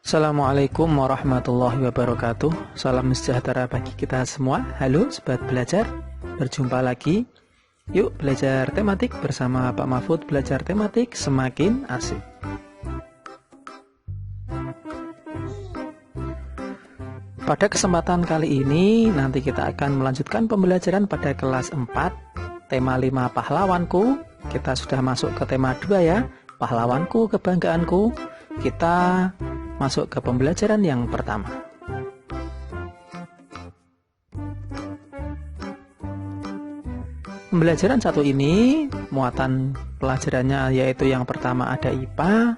Assalamualaikum warahmatullahi wabarakatuh. Salam sejahtera bagi kita semua. Halo sobat belajar, berjumpa lagi. Yuk belajar tematik bersama Pak Mahfud. Belajar tematik semakin asik. Pada kesempatan kali ini nanti kita akan melanjutkan pembelajaran pada kelas 4, tema 5 pahlawanku. Kita sudah masuk ke tema 2 ya, pahlawanku, kebanggaanku. Kita masuk ke pembelajaran yang pertama. Pembelajaran satu ini muatan pelajarannya yaitu yang pertama ada IPA,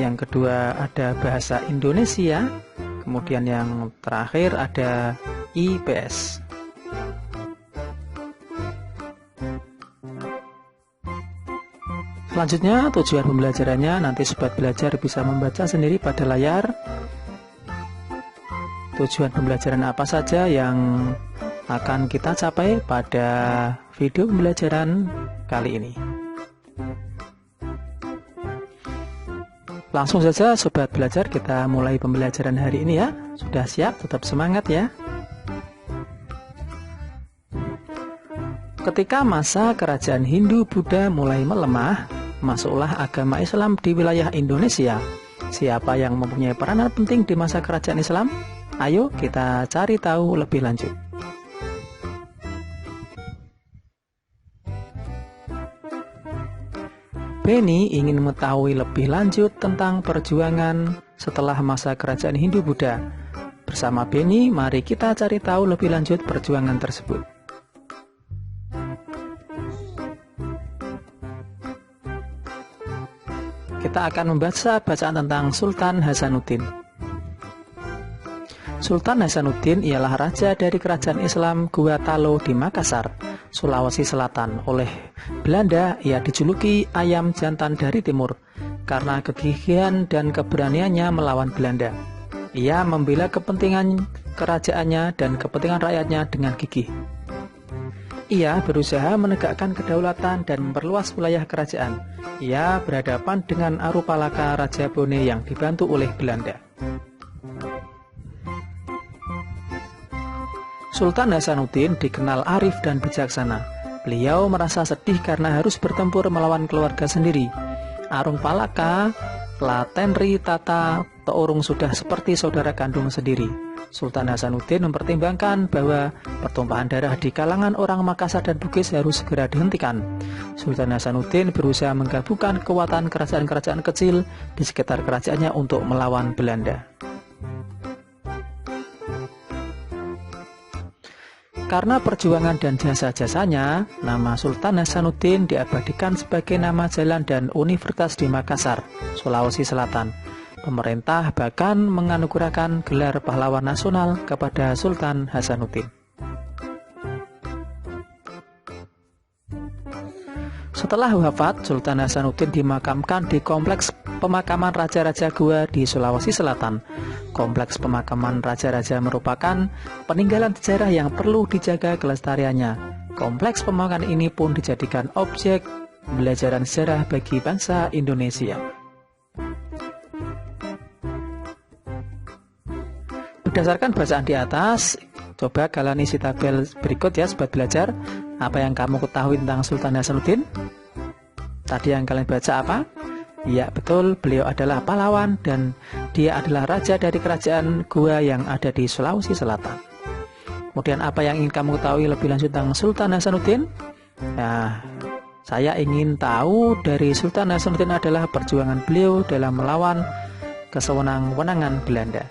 yang kedua ada bahasa Indonesia, kemudian yang terakhir ada IPS. Selanjutnya tujuan pembelajarannya nanti sobat belajar bisa membaca sendiri pada layar. Tujuan pembelajaran apa saja yang akan kita capai pada video pembelajaran kali ini. Langsung saja sobat belajar kita mulai pembelajaran hari ini ya. Sudah siap? Tetap semangat ya. Ketika masa kerajaan Hindu-Buddha mulai melemah, masuklah agama Islam di wilayah Indonesia. Siapa yang mempunyai peranan penting di masa kerajaan Islam? Ayo kita cari tahu lebih lanjut. Beni ingin mengetahui lebih lanjut tentang perjuangan setelah masa kerajaan Hindu-Buddha. Bersama Beni, mari kita cari tahu lebih lanjut perjuangan tersebut. Kita akan membaca bacaan tentang Sultan Hasanuddin. Sultan Hasanuddin ialah raja dari kerajaan Islam Gua Talo di Makassar, Sulawesi Selatan. Oleh Belanda, ia dijuluki ayam jantan dari timur karena kegigihan dan keberaniannya melawan Belanda. Ia membela kepentingan kerajaannya dan kepentingan rakyatnya dengan gigih. Ia berusaha menegakkan kedaulatan dan memperluas wilayah kerajaan. Ia berhadapan dengan Arupalaka Raja Bone yang dibantu oleh Belanda. Sultan Hasanuddin dikenal arif dan bijaksana. Beliau merasa sedih karena harus bertempur melawan keluarga sendiri. Arupalaka, Latenri, Tata, Toorung sudah seperti saudara kandung sendiri. Sultan Hasanuddin mempertimbangkan bahwa pertumpahan darah di kalangan orang Makassar dan Bugis harus segera dihentikan. Sultan Hasanuddin berusaha menggabungkan kekuatan kerajaan-kerajaan kecil di sekitar kerajaannya untuk melawan Belanda. Karena perjuangan dan jasa-jasanya, nama Sultan Hasanuddin diabadikan sebagai nama jalan dan universitas di Makassar, Sulawesi Selatan. Pemerintah bahkan menganugerahkan gelar pahlawan nasional kepada Sultan Hasanuddin. Setelah wafat, Sultan Hasanuddin dimakamkan di Kompleks Pemakaman Raja-Raja Goa di Sulawesi Selatan. Kompleks pemakaman raja-raja merupakan peninggalan sejarah yang perlu dijaga kelestariannya. Kompleks pemakaman ini pun dijadikan objek pembelajaran sejarah bagi bangsa Indonesia. Berdasarkan bacaan di atas, coba kalian isi tabel berikut ya sobat belajar. Apa yang kamu ketahui tentang Sultan Hasanuddin? Tadi yang kalian baca apa? Ya betul, beliau adalah pahlawan dan dia adalah raja dari kerajaan Goa yang ada di Sulawesi Selatan. Kemudian apa yang ingin kamu ketahui lebih lanjut tentang Sultan Hasanuddin? Nah, saya ingin tahu dari Sultan Hasanuddin adalah perjuangan beliau dalam melawan kesewenang-wenangan Belanda.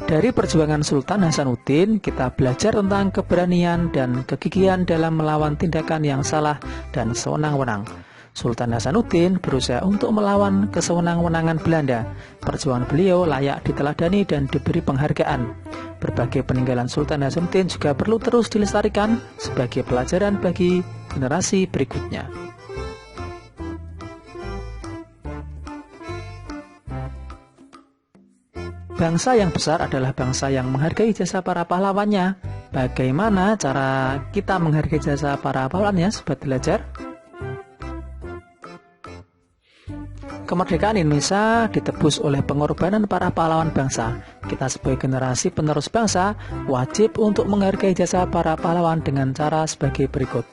Dari perjuangan Sultan Hasanuddin, kita belajar tentang keberanian dan kegigihan dalam melawan tindakan yang salah dan sewenang-wenang. Sultan Hasanuddin berusaha untuk melawan kesewenang-wenangan Belanda. Perjuangan beliau layak diteladani dan diberi penghargaan. Berbagai peninggalan Sultan Hasanuddin juga perlu terus dilestarikan sebagai pelajaran bagi generasi berikutnya. Bangsa yang besar adalah bangsa yang menghargai jasa para pahlawannya. Bagaimana cara kita menghargai jasa para pahlawannya, sobat belajar? Kemerdekaan Indonesia ditebus oleh pengorbanan para pahlawan bangsa. Kita sebagai generasi penerus bangsa wajib untuk menghargai jasa para pahlawan dengan cara sebagai berikut.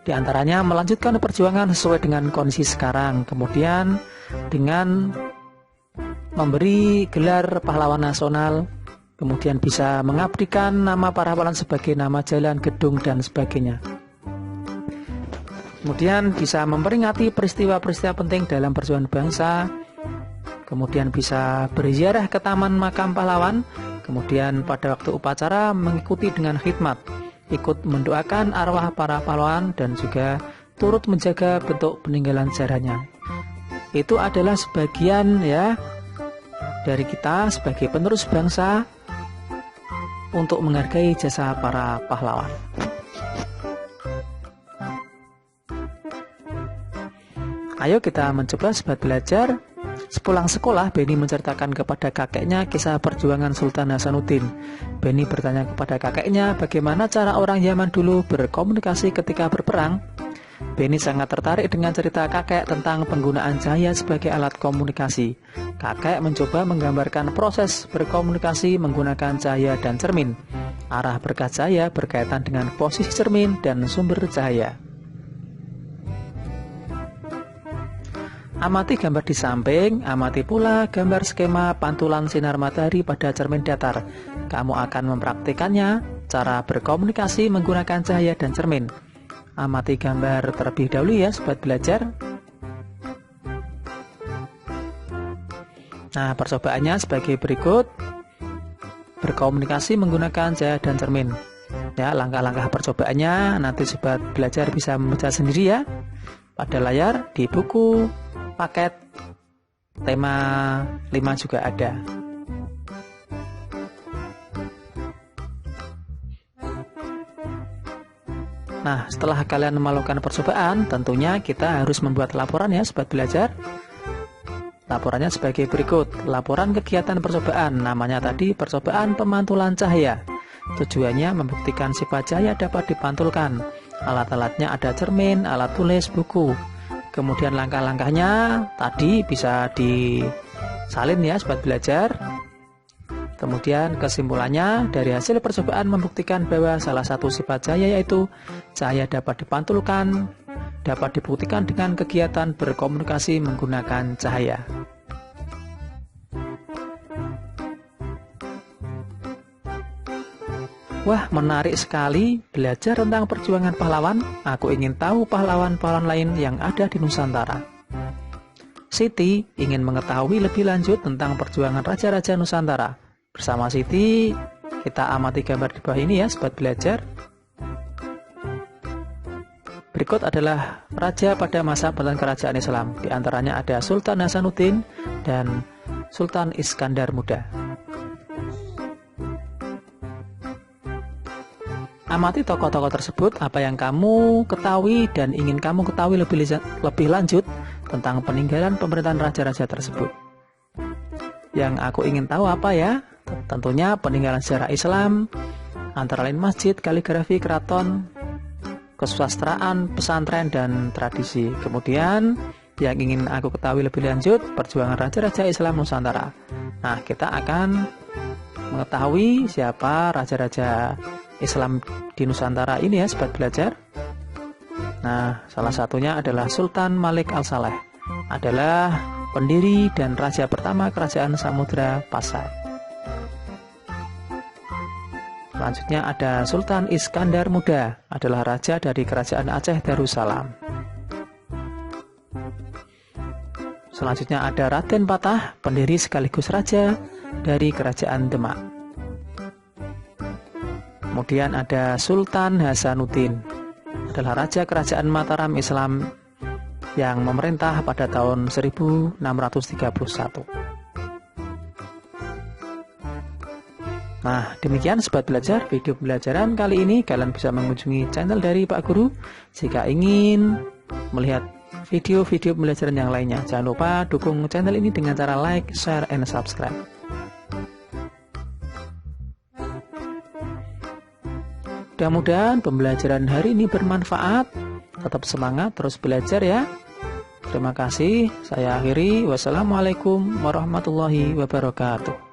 Di antaranya melanjutkan perjuangan sesuai dengan kondisi sekarang, kemudian dengan memberi gelar pahlawan nasional, kemudian bisa mengabdikan nama para pahlawan sebagai nama jalan, gedung, dan sebagainya. Kemudian bisa memperingati peristiwa-peristiwa penting dalam perjuangan bangsa, kemudian bisa berziarah ke taman makam pahlawan, kemudian pada waktu upacara mengikuti dengan khidmat, ikut mendoakan arwah para pahlawan, dan juga turut menjaga bentuk peninggalan sejarahnya. Itu adalah sebagian ya dari kita sebagai penerus bangsa untuk menghargai jasa para pahlawan. Ayo kita mencoba, sobat belajar. Sepulang sekolah, Beni menceritakan kepada kakeknya kisah perjuangan Sultan Hasanuddin. Beni bertanya kepada kakeknya bagaimana cara orang zaman dulu berkomunikasi ketika berperang. Beni sangat tertarik dengan cerita kakek tentang penggunaan cahaya sebagai alat komunikasi. Kakek mencoba menggambarkan proses berkomunikasi menggunakan cahaya dan cermin. Arah berkas cahaya berkaitan dengan posisi cermin dan sumber cahaya. Amati gambar di samping, amati pula gambar skema pantulan sinar matahari pada cermin datar. Kamu akan mempraktikannya, cara berkomunikasi menggunakan cahaya dan cermin. Amati gambar terlebih dahulu ya, sobat belajar. Nah, percobaannya sebagai berikut. Berkomunikasi menggunakan cahaya dan cermin. Ya, langkah-langkah percobaannya nanti sobat belajar bisa membaca sendiri ya. Pada layar, di buku paket tema 5 juga ada. Nah, setelah kalian melakukan percobaan, tentunya kita harus membuat laporan ya, sobat belajar. Laporannya sebagai berikut. Laporan kegiatan percobaan, namanya tadi percobaan pemantulan cahaya. Tujuannya membuktikan sifat cahaya dapat dipantulkan. Alat-alatnya ada cermin, alat tulis, buku. Kemudian langkah-langkahnya tadi bisa disalin ya, sobat belajar. Kemudian kesimpulannya dari hasil percobaan membuktikan bahwa salah satu sifat cahaya yaitu cahaya dapat dipantulkan, dapat dibuktikan dengan kegiatan berkomunikasi menggunakan cahaya. Wah, menarik sekali belajar tentang perjuangan pahlawan. Aku ingin tahu pahlawan-pahlawan lain yang ada di Nusantara. Siti ingin mengetahui lebih lanjut tentang perjuangan raja-raja Nusantara. Bersama Siti, kita amati gambar di bawah ini ya, sobat belajar. Berikut adalah raja pada masa pemerintahan kerajaan Islam. Di antaranya ada Sultan Hasanuddin dan Sultan Iskandar Muda. Amati tokoh-tokoh tersebut, apa yang kamu ketahui dan ingin kamu ketahui lebih lanjut tentang peninggalan pemerintahan raja-raja tersebut. Yang aku ingin tahu apa ya? Tentunya peninggalan sejarah Islam, antara lain masjid, kaligrafi, keraton, kesusastraan, pesantren, dan tradisi. Kemudian yang ingin aku ketahui lebih lanjut, perjuangan raja-raja Islam Nusantara. Nah, kita akan mengetahui siapa raja-raja Islam di Nusantara ini ya, sobat belajar. Nah, salah satunya adalah Sultan Malik Al-Saleh, adalah pendiri dan raja pertama kerajaan Samudra Pasai. Selanjutnya ada Sultan Iskandar Muda, adalah raja dari kerajaan Aceh Darussalam. Selanjutnya ada Raden Patah, pendiri sekaligus raja dari kerajaan Demak. Kemudian ada Sultan Hasanuddin, adalah raja kerajaan Mataram Islam yang memerintah pada tahun 1631. Nah, demikian sobat belajar video pembelajaran kali ini. Kalian bisa mengunjungi channel dari Pak Guru jika ingin melihat video-video pembelajaran yang lainnya. Jangan lupa dukung channel ini dengan cara like, share, and subscribe. Mudah-mudahan pembelajaran hari ini bermanfaat. Tetap semangat, terus belajar ya. Terima kasih. Saya akhiri. Wassalamualaikum warahmatullahi wabarakatuh.